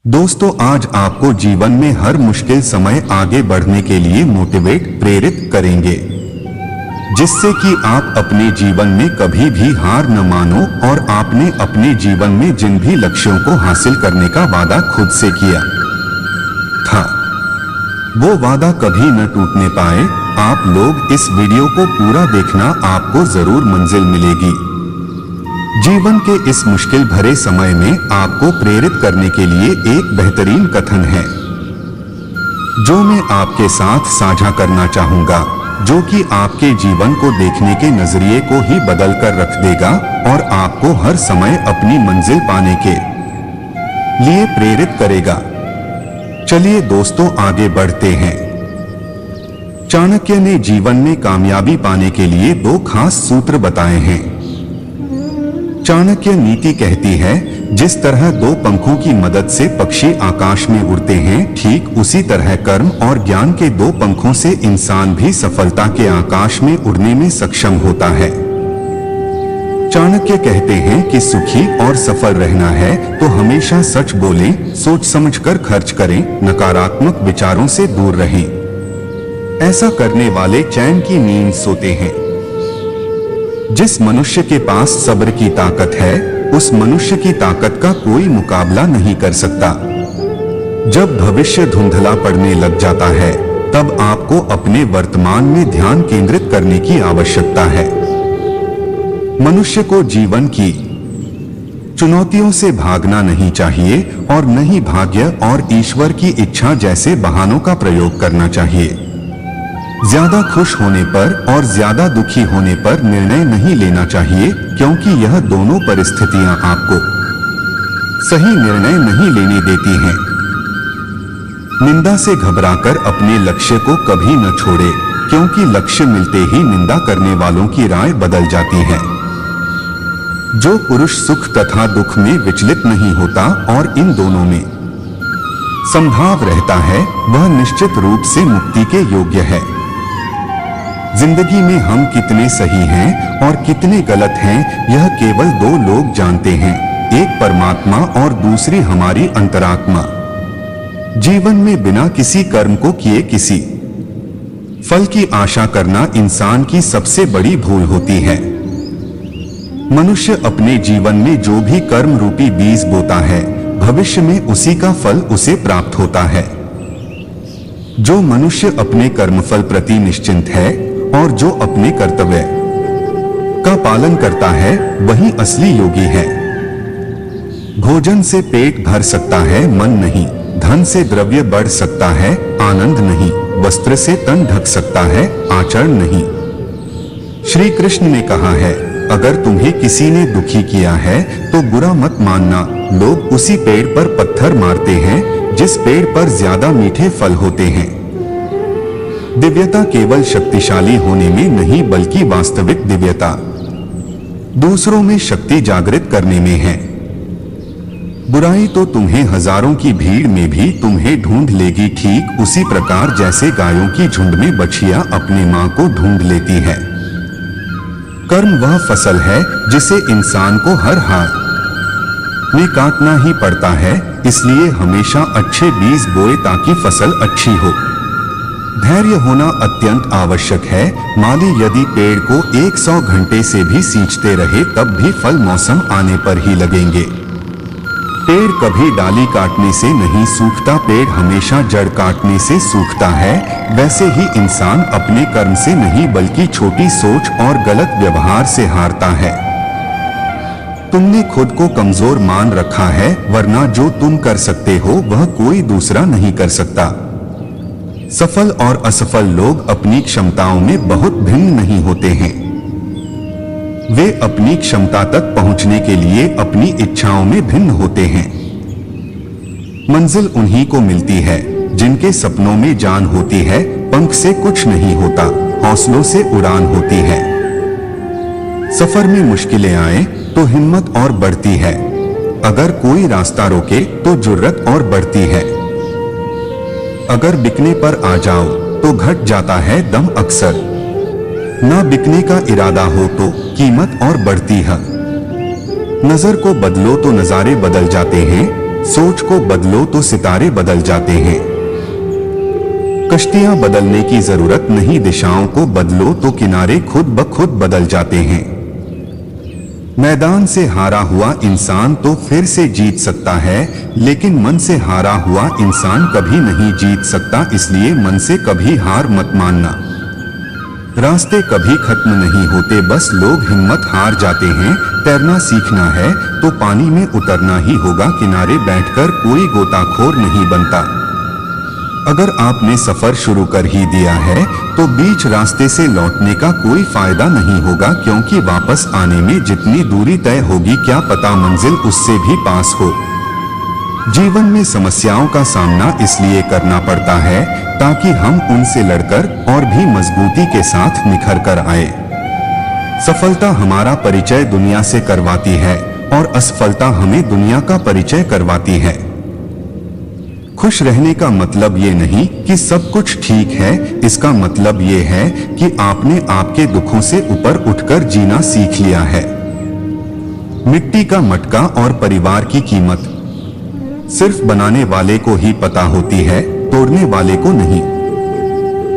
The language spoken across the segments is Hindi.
दोस्तों, आज आपको जीवन में हर मुश्किल समय आगे बढ़ने के लिए प्रेरित करेंगे, जिससे कि आप अपने जीवन में कभी भी हार न मानो और आपने अपने जीवन में जिन भी लक्ष्यों को हासिल करने का वादा खुद से किया था, वो वादा कभी न टूटने पाए। आप लोग इस वीडियो को पूरा देखना, आपको जरूर मंजिल मिलेगी। जीवन के इस मुश्किल भरे समय में आपको प्रेरित करने के लिए एक बेहतरीन कथन है, जो मैं आपके साथ साझा करना चाहूंगा, जो कि आपके जीवन को देखने के नजरिए को ही बदल कर रख देगा और आपको हर समय अपनी मंजिल पाने के लिए प्रेरित करेगा। चलिए दोस्तों, आगे बढ़ते हैं। चाणक्य ने जीवन में कामयाबी पाने के लिए 2 खास सूत्र बताए हैं। चाणक्य नीति कहती है, जिस तरह 2 पंखों की मदद से पक्षी आकाश में उड़ते हैं, ठीक उसी तरह कर्म और ज्ञान के 2 पंखों से इंसान भी सफलता के आकाश में उड़ने में सक्षम होता है। चाणक्य कहते हैं कि सुखी और सफल रहना है तो हमेशा सच बोलें, सोच समझकर खर्च करें, नकारात्मक विचारों से दूर रहें। ऐसा करने वाले चैन की नींद सोते हैं। जिस मनुष्य के पास सब्र की ताकत है, उस मनुष्य की ताकत का कोई मुकाबला नहीं कर सकता। जब भविष्य धुंधला पड़ने लग जाता है, तब आपको अपने वर्तमान में ध्यान केंद्रित करने की आवश्यकता है। मनुष्य को जीवन की चुनौतियों से भागना नहीं चाहिए और न ही भाग्य और ईश्वर की इच्छा जैसे बहानों का प्रयोग करना चाहिए। ज्यादा खुश होने पर और ज्यादा दुखी होने पर निर्णय नहीं लेना चाहिए, क्योंकि यह दोनों परिस्थितियां आपको सही निर्णय नहीं लेने देती हैं। निंदा से घबराकर अपने लक्ष्य को कभी न छोड़े, क्योंकि लक्ष्य मिलते ही निंदा करने वालों की राय बदल जाती है। जो पुरुष सुख तथा दुख में विचलित नहीं होता और इन दोनों में संभाव रहता है, वह निश्चित रूप से मुक्ति के योग्य है। जिंदगी में हम कितने सही हैं और कितने गलत हैं, यह केवल 2 लोग जानते हैं, एक परमात्मा और दूसरी हमारी अंतरात्मा। जीवन में बिना किसी कर्म को किए किसी फल की आशा करना इंसान की सबसे बड़ी भूल होती है। मनुष्य अपने जीवन में जो भी कर्म रूपी बीज बोता है, भविष्य में उसी का फल उसे प्राप्त होता है। जो मनुष्य अपने कर्मफल प्रति निश्चिंत है और जो अपने कर्तव्य का पालन करता है, वही असली योगी है। भोजन से पेट भर सकता है, मन नहीं। धन से द्रव्य बढ़ सकता है, आनंद नहीं। वस्त्र से तन ढक सकता है, आचरण नहीं। श्री कृष्ण ने कहा है, अगर तुम्हें किसी ने दुखी किया है तो बुरा मत मानना। लोग उसी पेड़ पर पत्थर मारते हैं जिस पेड़ पर ज्यादा मीठे फल होते हैं। दिव्यता केवल शक्तिशाली होने में नहीं, बल्कि वास्तविक दिव्यता दूसरों में शक्ति जागृत करने में है। बुराई तो तुम्हें हजारों की भीड़ में भी तुम्हें ढूंढ लेगी, ठीक उसी प्रकार जैसे गायों की झुंड में बछिया अपनी मां को ढूंढ लेती है। कर्म वह फसल है जिसे इंसान को हर हाल में काटना ही पड़ता है, इसलिए हमेशा अच्छे बीज बोए ताकि फसल अच्छी हो। धैर्य होना अत्यंत आवश्यक है। माली यदि पेड़ को 100 घंटे से भी सींचते रहे, तब भी फल मौसम आने पर ही लगेंगे। पेड़ कभी डाली काटने से नहीं सूखता, पेड़ हमेशा जड़ काटने से सूखता है। वैसे ही इंसान अपने कर्म से नहीं, बल्कि छोटी सोच और गलत व्यवहार से हारता है। तुमने खुद को कमजोर मान रखा है, वरना जो तुम कर सकते हो वह कोई दूसरा नहीं कर सकता। सफल और असफल लोग अपनी क्षमताओं में बहुत भिन्न नहीं होते हैं। वे अपनी क्षमता तक पहुंचने के लिए अपनी इच्छाओं में भिन्न होते हैं। मंजिल उन्हीं को मिलती है जिनके सपनों में जान होती है। पंख से कुछ नहीं होता, हौसलों से उड़ान होती है। सफर में मुश्किलें आए तो हिम्मत और बढ़ती है। अगर कोई रास्ता रोके तो जुर्रत और बढ़ती है। अगर बिकने पर आ जाओ तो घट जाता है दम अक्सर। ना बिकने का इरादा हो तो कीमत और बढ़ती है। नजर को बदलो तो नजारे बदल जाते हैं। सोच को बदलो तो सितारे बदल जाते हैं। कश्तियां बदलने की जरूरत नहीं, दिशाओं को बदलो तो किनारे खुद ब खुद बदल जाते हैं। मैदान से हारा हुआ इंसान तो फिर से जीत सकता है, लेकिन मन से हारा हुआ इंसान कभी नहीं जीत सकता। इसलिए मन से कभी हार मत मानना। रास्ते कभी खत्म नहीं होते, बस लोग हिम्मत हार जाते हैं। तैरना सीखना है तो पानी में उतरना ही होगा, किनारे बैठकर कोई गोताखोर नहीं बनता। अगर आपने सफर शुरू कर ही दिया है तो बीच रास्ते से लौटने का कोई फायदा नहीं होगा, क्योंकि वापस आने में जितनी दूरी तय होगी क्या पता मंजिल उससे भी पास हो। जीवन में समस्याओं का सामना इसलिए करना पड़ता है ताकि हम उनसे लड़कर और भी मजबूती के साथ निखर कर आए। सफलता हमारा परिचय दुनिया से करवाती है और असफलता हमें दुनिया का परिचय करवाती है। खुश रहने का मतलब ये नहीं कि सब कुछ ठीक है, इसका मतलब ये है कि आपने आपके दुखों से ऊपर उठकर जीना सीख लिया है। मिट्टी का मटका और परिवार की कीमत सिर्फ बनाने वाले को ही पता होती है, तोड़ने वाले को नहीं।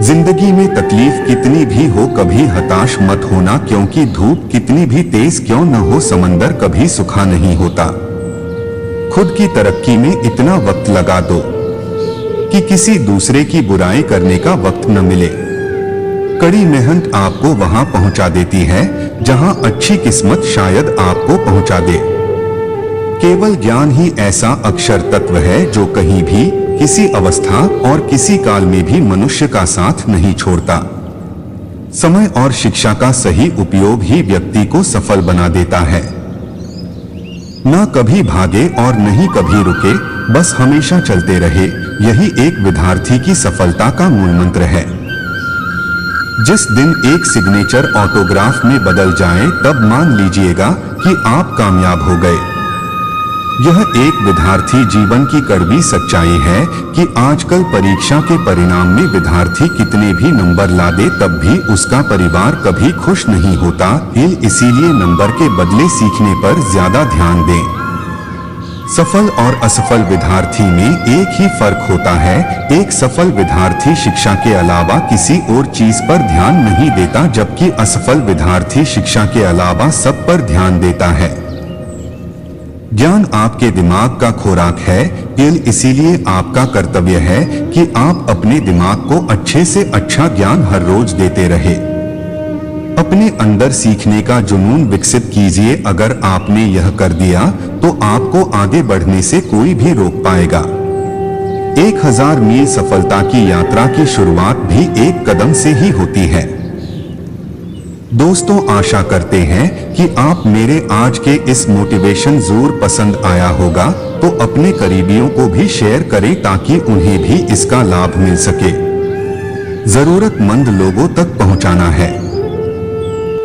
जिंदगी में तकलीफ कितनी भी हो कभी हताश मत होना, क्योंकि धूप कितनी भी तेज क्यों न हो समंदर कभी सूखा नहीं होता। खुद की तरक्की में इतना वक्त लगा दो कि किसी दूसरे की बुराई करने का वक्त न मिले। कड़ी मेहनत आपको वहां पहुंचा देती है जहां अच्छी किस्मत शायद आपको पहुंचा दे। केवल ज्ञान ही ऐसा अक्षर तत्व है जो कहीं भी, किसी अवस्था और किसी काल में भी मनुष्य का साथ नहीं छोड़ता। समय और शिक्षा का सही उपयोग ही व्यक्ति को सफल बना देता है। ना कभी भागे और नहीं कभी रुके, बस हमेशा चलते रहे, यही एक विद्यार्थी की सफलता का मूल मंत्र है। जिस दिन एक सिग्नेचर ऑटोग्राफ में बदल जाए तब मान लीजिएगा कि आप कामयाब हो गए। यह एक विद्यार्थी जीवन की कड़वी सच्चाई है कि आजकल परीक्षा के परिणाम में विद्यार्थी कितने भी नंबर ला दे तब भी उसका परिवार कभी खुश नहीं होता। इसीलिए नंबर के बदले सीखने पर ज्यादा ध्यान दें। सफल और असफल विद्यार्थी में एक ही फर्क होता है, एक सफल विद्यार्थी शिक्षा के अलावा किसी और चीज पर ध्यान नहीं देता, जबकि असफल विद्यार्थी शिक्षा के अलावा सब पर ध्यान देता है। ज्ञान आपके दिमाग का खुराक है, इसीलिए आपका कर्तव्य है कि आप अपने दिमाग को अच्छे से अच्छा ज्ञान हर रोज देते रहे। अपने अंदर सीखने का जुनून विकसित कीजिए। अगर आपने यह कर दिया तो आपको आगे बढ़ने से कोई भी रोक पाएगा। 1000 मील सफलता की यात्रा की शुरुआत भी एक कदम से ही होती है। दोस्तों, आशा करते हैं कि आप मेरे आज के इस मोटिवेशन जरूर पसंद आया होगा, तो अपने करीबियों को भी शेयर करें ताकि उन्हें भी इसका लाभ मिल सके। जरूरतमंद लोगों तक पहुंचाना है।